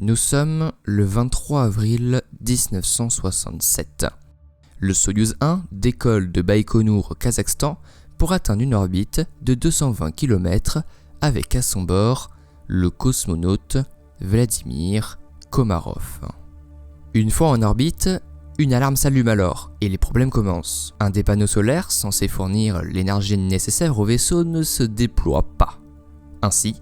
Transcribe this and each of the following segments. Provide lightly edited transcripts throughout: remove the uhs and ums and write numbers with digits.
Nous sommes le 23 avril 1967. Le Soyouz 1 décolle de Baïkonour au Kazakhstan pour atteindre une orbite de 220 km avec à son bord le cosmonaute Vladimir Komarov. Une fois en orbite, une alarme s'allume alors et les problèmes commencent. Un des panneaux solaires censé fournir l'énergie nécessaire au vaisseau ne se déploie pas. Ainsi,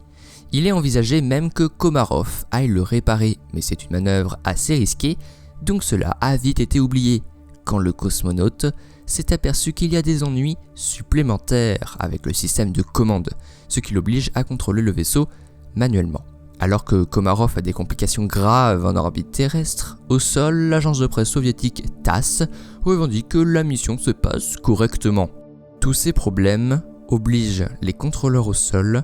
il est envisagé même que Komarov aille le réparer, mais c'est une manœuvre assez risquée, donc cela a vite été oublié, quand le cosmonaute s'est aperçu qu'il y a des ennuis supplémentaires avec le système de commande, ce qui l'oblige à contrôler le vaisseau manuellement. Alors que Komarov a des complications graves en orbite terrestre, au sol, l'agence de presse soviétique TASS revendique que la mission se passe correctement. Tous ces problèmes obligent les contrôleurs au sol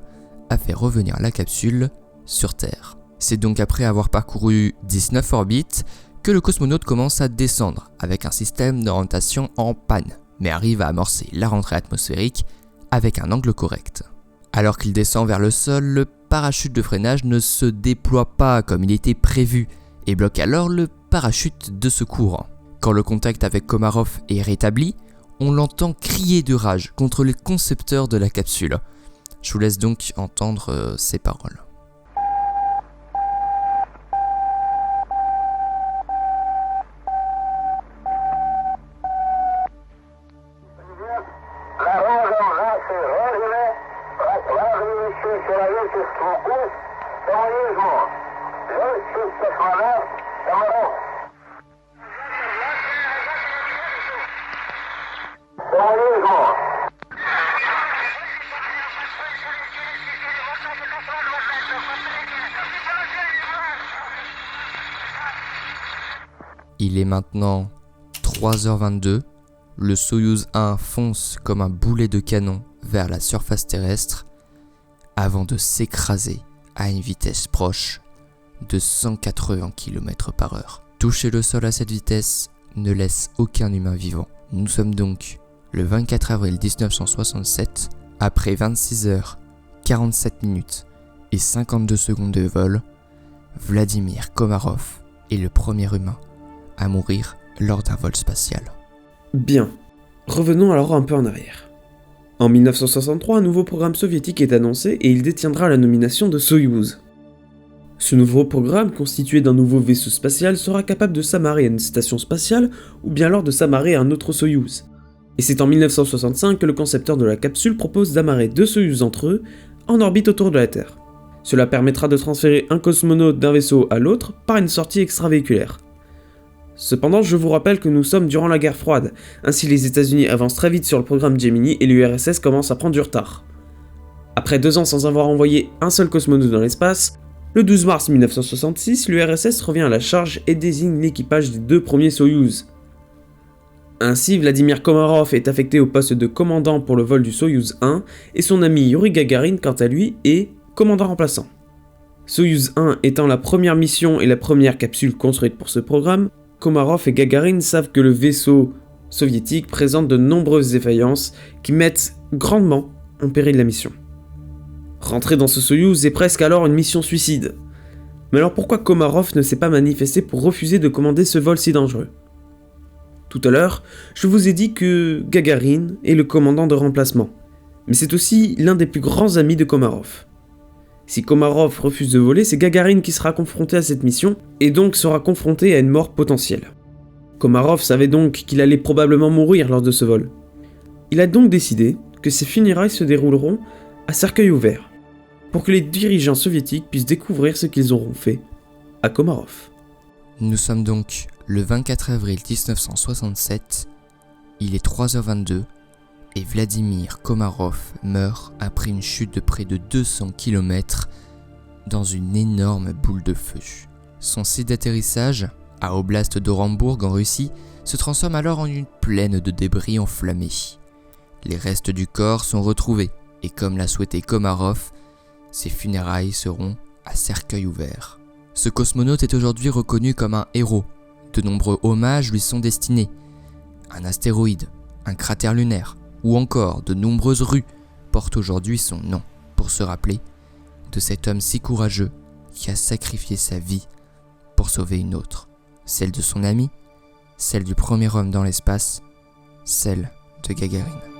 à faire revenir la capsule sur Terre. C'est donc après avoir parcouru 19 orbites que le cosmonaute commence à descendre avec un système d'orientation en panne, mais arrive à amorcer la rentrée atmosphérique avec un angle correct. Alors qu'il descend vers le sol, le parachute de freinage ne se déploie pas comme il était prévu et bloque alors le parachute de secours. Quand le contact avec Komarov est rétabli, on l'entend crier de rage contre les concepteurs de la capsule. Je vous laisse donc entendre ces paroles. Il est maintenant 3h22, le Soyouz 1 fonce comme un boulet de canon vers la surface terrestre avant de s'écraser à une vitesse proche de 180 km/h. Toucher le sol à cette vitesse ne laisse aucun humain vivant. Nous sommes donc le 24 avril 1967, après 26 h 47 minutes et 52 secondes de vol, Vladimir Komarov est le premier humain à mourir lors d'un vol spatial. Bien, revenons alors un peu en arrière. En 1963, un nouveau programme soviétique est annoncé et il détiendra la nomination de Soyouz. Ce nouveau programme, constitué d'un nouveau vaisseau spatial, sera capable de s'amarrer à une station spatiale ou bien alors de s'amarrer à un autre Soyouz. Et c'est en 1965 que le concepteur de la capsule propose d'amarrer 2 Soyouz entre eux en orbite autour de la Terre. Cela permettra de transférer un cosmonaute d'un vaisseau à l'autre par une sortie extravéhiculaire. Cependant, je vous rappelle que nous sommes durant la guerre froide, ainsi les États-Unis avancent très vite sur le programme Gemini et l'URSS commence à prendre du retard. Après 2 ans sans avoir envoyé un seul cosmonaute dans l'espace, le 12 mars 1966, l'URSS revient à la charge et désigne l'équipage des 2 premiers Soyouz. Ainsi, Vladimir Komarov est affecté au poste de commandant pour le vol du Soyouz 1 et son ami Yuri Gagarin, quant à lui, est commandant remplaçant. Soyouz 1 étant la première mission et la première capsule construite pour ce programme, Komarov et Gagarin savent que le vaisseau soviétique présente de nombreuses défaillances qui mettent grandement en péril la mission. Rentrer dans ce Soyouz est presque alors une mission suicide. Mais alors pourquoi Komarov ne s'est pas manifesté pour refuser de commander ce vol si dangereux ? Tout à l'heure, je vous ai dit que Gagarin est le commandant de remplacement, mais c'est aussi l'un des plus grands amis de Komarov. Si Komarov refuse de voler, c'est Gagarin qui sera confronté à cette mission, et donc sera confronté à une mort potentielle. Komarov savait donc qu'il allait probablement mourir lors de ce vol. Il a donc décidé que ses funérailles se dérouleront à cercueil ouvert, pour que les dirigeants soviétiques puissent découvrir ce qu'ils auront fait à Komarov. Nous sommes donc le 24 avril 1967, il est 3h22, et Vladimir Komarov meurt après une chute de près de 200 km dans une énorme boule de feu. Son site d'atterrissage, à Oblast d'Orenbourg en Russie, se transforme alors en une plaine de débris enflammés. Les restes du corps sont retrouvés, et comme l'a souhaité Komarov, ses funérailles seront à cercueil ouvert. Ce cosmonaute est aujourd'hui reconnu comme un héros. De nombreux hommages lui sont destinés. Un astéroïde, un cratère lunaire, ou encore de nombreuses rues portent aujourd'hui son nom, pour se rappeler de cet homme si courageux qui a sacrifié sa vie pour sauver une autre. Celle de son ami, celle du premier homme dans l'espace, celle de Gagarine.